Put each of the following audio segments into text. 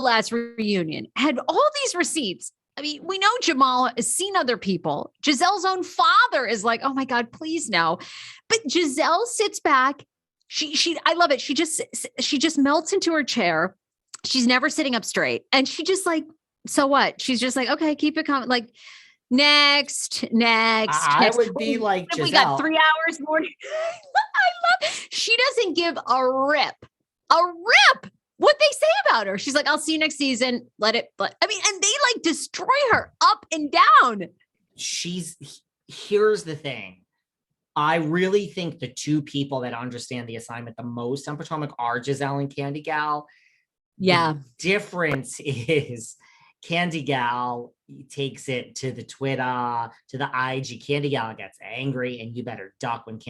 last reunion had all these receipts. I mean, we know Jamal has seen other people. Giselle's own father is like, oh my God, please no. But Giselle sits back. I love it. She just melts into her chair. She's never sitting up straight. And she just like, so what? She's just like, okay, keep it coming. Like, next. I would be like, Giselle. We got 3 hours more. I love. She doesn't give a rip. What they say about her. She's like, I'll see you next season. I mean, and they like destroy her up and down. Here's the thing. I really think the two people that understand the assignment the most on Potomac are Giselle and Candy Gal. Yeah. The difference is Candy Gal takes it to the Twitter, to the IG. Candy Gal gets angry, and you better duck when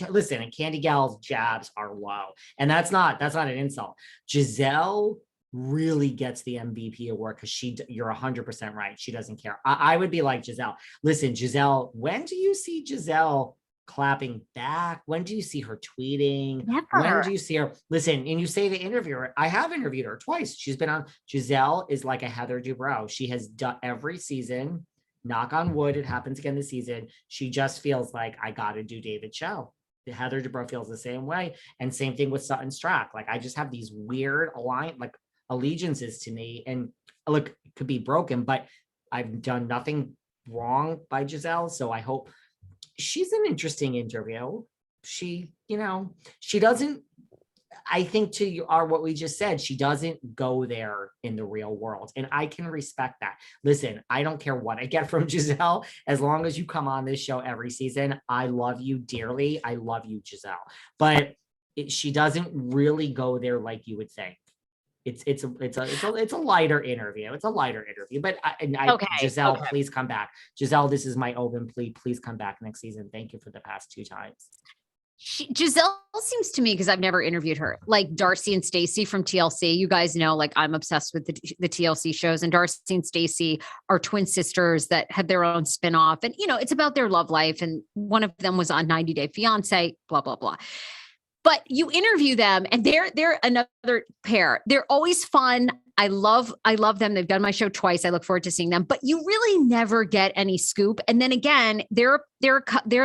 listen, and Candy Gal's jabs are low. And that's not an insult. Giselle really gets the MVP award because you're 100% right. She doesn't care. I would be like Giselle. Listen, Giselle, when do you see Giselle clapping back? When do you see her tweeting? Never. When do you see her? Listen, and you say to interview her, I have interviewed her twice. She's been on. Giselle is like a Heather Dubrow. She has done every season. Knock on wood, it happens again this season. She just feels like, I got to do David's show. Heather Dubrow feels the same way. And same thing with Sutton Strack. Like, I just have these weird allegiances to me. And look, it could be broken, but I've done nothing wrong by Giselle. So I hope. She's an interesting interview. She doesn't, I think what we just said, she doesn't go there in the real world. And I can respect that. Listen, I don't care what I get from Giselle, as long as you come on this show every season. I love you dearly. I love you, Giselle. But she doesn't really go there like you would think. It's a lighter interview. It's a lighter interview, but okay, Giselle, okay. Please come back. Giselle, this is my open plea. Please come back next season. Thank you for the past 2 times. Giselle seems to me, because I've never interviewed her, like Darcy and Stacey from TLC. You guys know, like, I'm obsessed with the TLC shows, and Darcy and Stacey are twin sisters that had their own spinoff, and it's about their love life. And one of them was on 90 Day Fiance, blah blah blah. But you interview them, and they're another pair. They're always fun. I love them. They've done my show twice. I look forward to seeing them. But you really never get any scoop. And then again, they're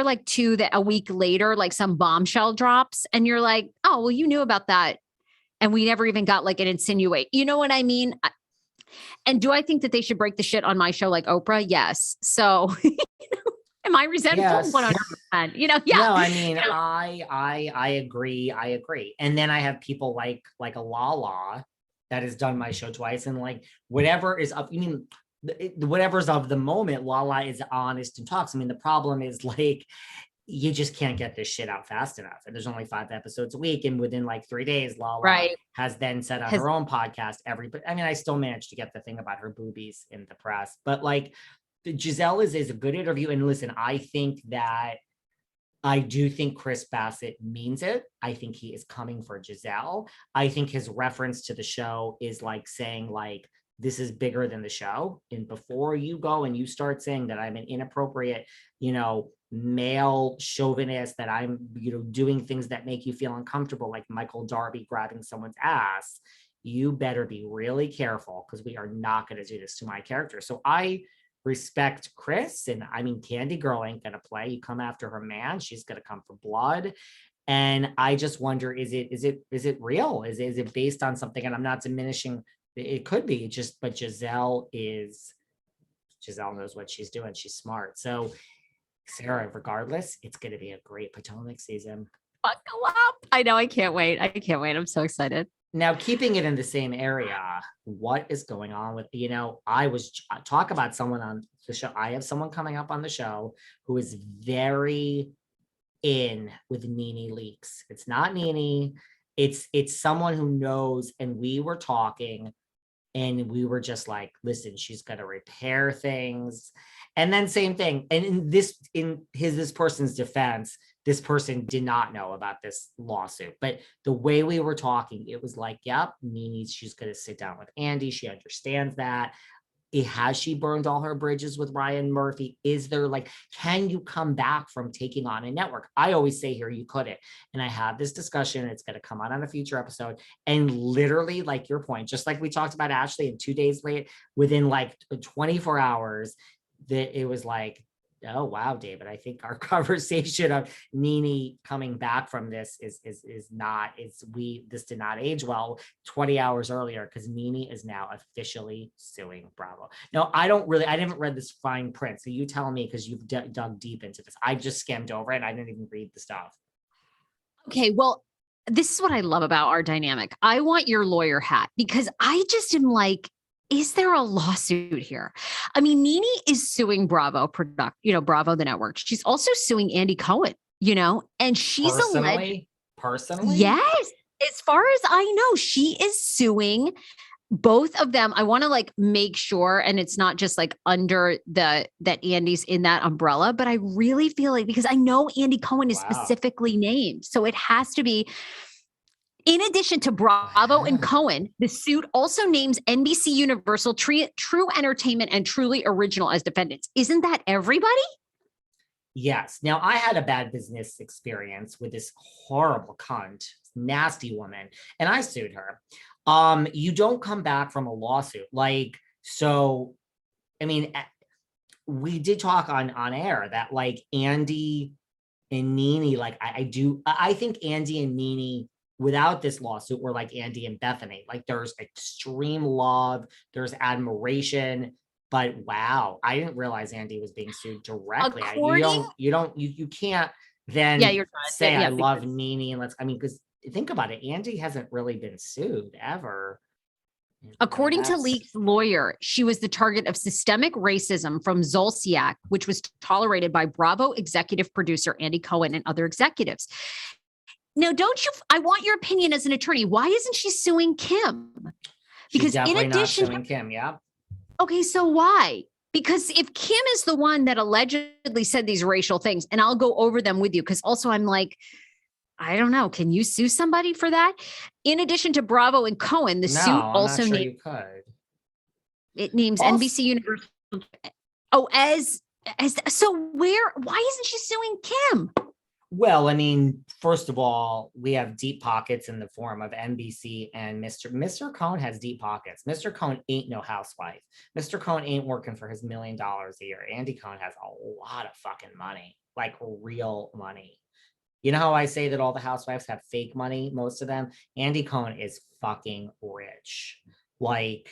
like two that a week later, like some bombshell drops, and you're like, oh, well, you knew about that, and we never even got like an insinuate. You know what I mean? And do I think that they should break the shit on my show like Oprah? Yes. So. Am I resentful? Yes. 100%. Yeah. No, I mean, I agree. And then I have people like a Lala that has done my show twice, and like whatever is up. Whatever's of the moment, Lala is honest and talks. I mean, the problem is like, you just can't get this shit out fast enough. And there's only 5 episodes a week. And within like 3 days, Lala has then set up her own podcast. I still managed to get the thing about her boobies in the press, but like, Giselle is a good interview. And listen, I do think Chris Bassett means it. I think he is coming for Giselle. I think his reference to the show is like saying like, this is bigger than the show. And before you go and you start saying that I'm an inappropriate, male chauvinist, that I'm, doing things that make you feel uncomfortable, like Michael Darby grabbing someone's ass, you better be really careful, because we are not going to do this to my character. So I respect Chris, and I mean, Candy Girl ain't gonna play. You come after her man, she's gonna come for blood. And I just wonder, is it real? Is it based on something? And I'm not diminishing, it could be but Giselle knows what she's doing. She's smart. So Sarah, regardless, it's gonna be a great Potomac season. Buckle up. I know, I can't wait. I'm so excited. Now, keeping it in the same area, what is going on with, I was talk about someone on the show. I have someone coming up on the show who is very in with NeNe leaks. It's not NeNe. It's someone who knows. And we were talking, and we were just like, listen, she's going to repair things. And then same thing. And in this person's defense, this person did not know about this lawsuit, but the way we were talking, it was like, yep, NeNe, she's going to sit down with Andy. She understands that. has she burned all her bridges with Ryan Murphy? Is there like, can you come back from taking on a network? I always say here, you couldn't. And I have this discussion. It's going to come out on a future episode. And literally, like your point, just like we talked about Ashley, and 2 days late, within like 24 hours, that it was like, oh wow, David, I think our conversation of NeNe coming back from this is not, this did not age well 20 hours earlier, because NeNe is now officially suing Bravo. No, I haven't read this fine print, so you tell me, because you've dug deep into this. I just skimmed over it. I didn't even read the stuff. Okay, well, this is what I love about our dynamic. I want your lawyer hat, because I just am like, is there a lawsuit here? I mean, NeNe is suing Bravo Bravo, the network. She's also suing Andy Cohen, and she's personally. Yes. As far as I know, she is suing both of them. I want to like make sure, and it's not just like under that Andy's in that umbrella, but I really feel like, because I know Andy Cohen is specifically named, so it has to be. In addition to Bravo and Cohen, the suit also names NBC Universal, True Entertainment, and Truly Original as defendants. Isn't that everybody? Yes. Now, I had a bad business experience with this horrible cunt, nasty woman, and I sued her. You don't come back from a lawsuit. Like, so, I mean, we did talk on air that like Andy and NeNe, like I think Andy and NeNe, without this lawsuit, were like Andy and Bethany. Like, there's extreme love, there's admiration, but wow, I didn't realize Andy was being sued directly. You can't then say I love NeNe, and because think about it, Andy hasn't really been sued ever. According to Leak's lawyer, she was the target of systemic racism from Zolciak, which was tolerated by Bravo executive producer Andy Cohen and other executives. Now, I want your opinion as an attorney. Why isn't she suing Kim? Because in addition, suing Kim, yeah. Okay, so why? Because if Kim is the one that allegedly said these racial things, and I'll go over them with you, because also I'm like, I don't know, can you sue somebody for that? In addition to Bravo and Cohen, the suit also I'm not sure you could. It names NBC Universal. Oh, why isn't she suing Kim? Well, I mean, first of all, we have deep pockets in the form of NBC, and Mr. Cohen has deep pockets. Mr. Cohen ain't no housewife. Mr. Cohen ain't working for his $1 million a year. Andy Cohen has a lot of fucking money, like real money. You know how I say that all the housewives have fake money, most of them? Andy Cohen is fucking rich. Like,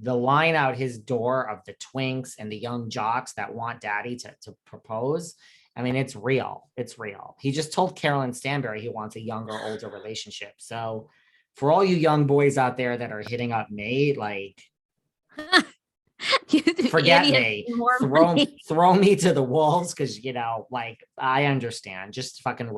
the line out his door of the twinks and the young jocks that want daddy to propose, I mean, it's real. It's real. He just told Carolyn Stanberry he wants a younger, older relationship. So for all you young boys out there that are hitting up me, like, forget me. Throw me to the wolves, because, like, I understand. Just fucking run.